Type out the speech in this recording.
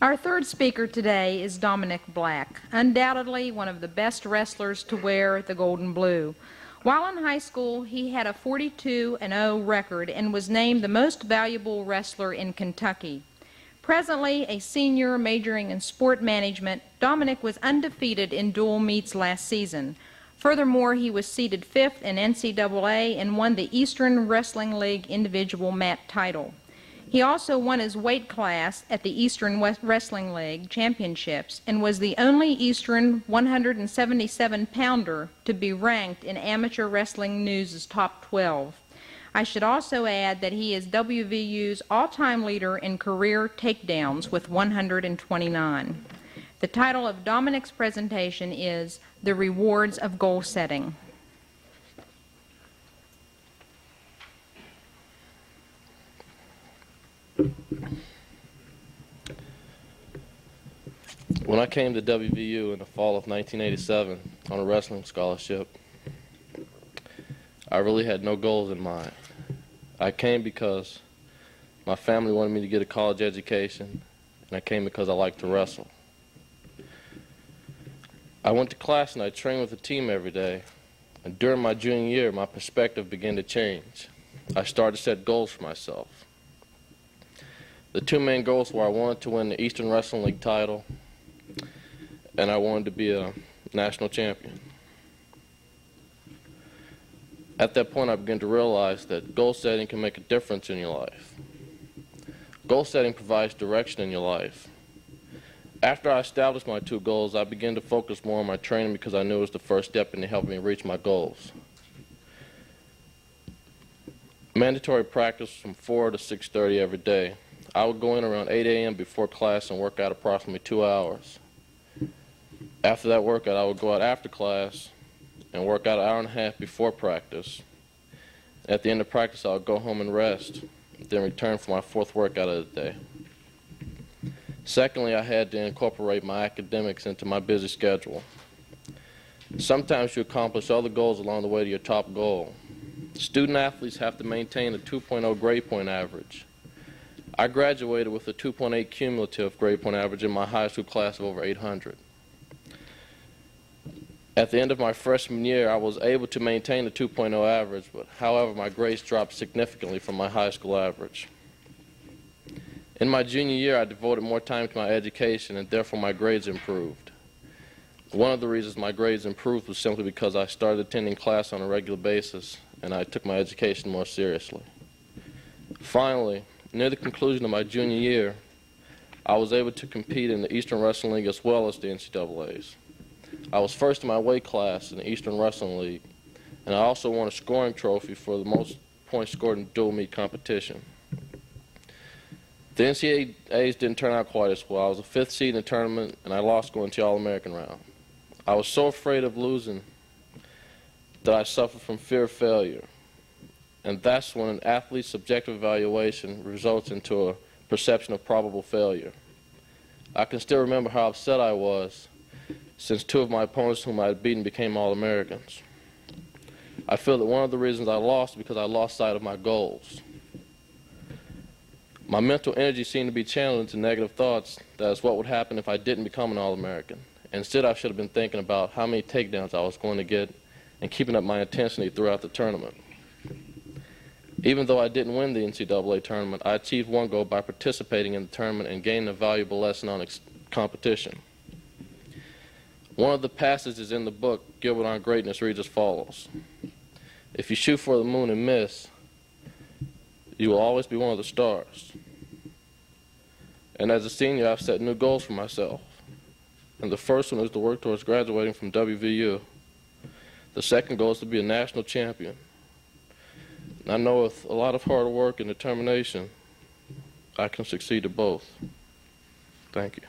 Our third speaker today is Dominic Black, undoubtedly one of the best wrestlers to wear the gold and blue. While in high school, he had a 42-0 record and was named the most valuable wrestler in Kentucky. Presently a senior majoring in sport management, Dominic was undefeated in dual meets last season. Furthermore, he was seeded 5th in NCAA and won the Eastern Wrestling League individual mat title. He also won his weight class at the Eastern Wrestling League Championships and was the only Eastern 177-pounder to be ranked in Amateur Wrestling News' top 12. I should also add that he is WVU's all-time leader in career takedowns with 129. The title of Dominic's presentation is The Rewards of Goal Setting. When I came to WVU in the fall of 1987 on a wrestling scholarship, I really had no goals in mind. I came because my family wanted me to get a college education, and I came because I liked to wrestle. I went to class and I trained with a team every day, and during my junior year, my perspective began to change. I started to set goals for myself. The two main goals were I wanted to win the Eastern Wrestling League title, and I wanted to be a national champion. At that point, I began to realize that goal setting can make a difference in your life. Goal setting provides direction in your life. After I established my two goals, I began to focus more on my training because I knew it was the first step in helping me reach my goals. Mandatory practice from 4 to 6:30 every day. I would go in around 8 a.m. before class and work out approximately 2 hours. After that workout, I would go out after class and work out an hour and a half before practice. At the end of practice, I would go home and rest, then return for my fourth workout of the day. Secondly, I had to incorporate my academics into my busy schedule. Sometimes you accomplish other goals along the way to your top goal. Student athletes have to maintain a 2.0 grade point average. I graduated with a 2.8 cumulative grade point average in my high school class of over 800. At the end of my freshman year, I was able to maintain a 2.0 average, but however, my grades dropped significantly from my high school average. In my junior year, I devoted more time to my education, and therefore my grades improved. One of the reasons my grades improved was simply because I started attending class on a regular basis, and I took my education more seriously. Finally, near the conclusion of my junior year, I was able to compete in the Eastern Wrestling League as well as the NCAAs. I was first in my weight class in the Eastern Wrestling League, and I also won a scoring trophy for the most points scored in dual meet competition. The NCAAs didn't turn out quite as well. I was a 5th seed in the tournament, and I lost going to the All-American round. I was so afraid of losing that I suffered from fear of failure. And that's when an athlete's subjective evaluation results into a perception of probable failure. I can still remember how upset I was since two of my opponents whom I had beaten became All-Americans. I feel that one of the reasons I lost is because I lost sight of my goals. My mental energy seemed to be channeled into negative thoughts. That is what would happen if I didn't become an All-American. Instead, I should have been thinking about how many takedowns I was going to get and keeping up my intensity throughout the tournament. Even though I didn't win the NCAA tournament, I achieved one goal by participating in the tournament and gaining a valuable lesson on competition. One of the passages in the book, Gilbert on Greatness, reads as follows: "If you shoot for the moon and miss, you will always be one of the stars." And as a senior, I've set new goals for myself. And the first one is to work towards graduating from WVU. The second goal is to be a national champion. I know with a lot of hard work and determination, I can succeed at both. Thank you.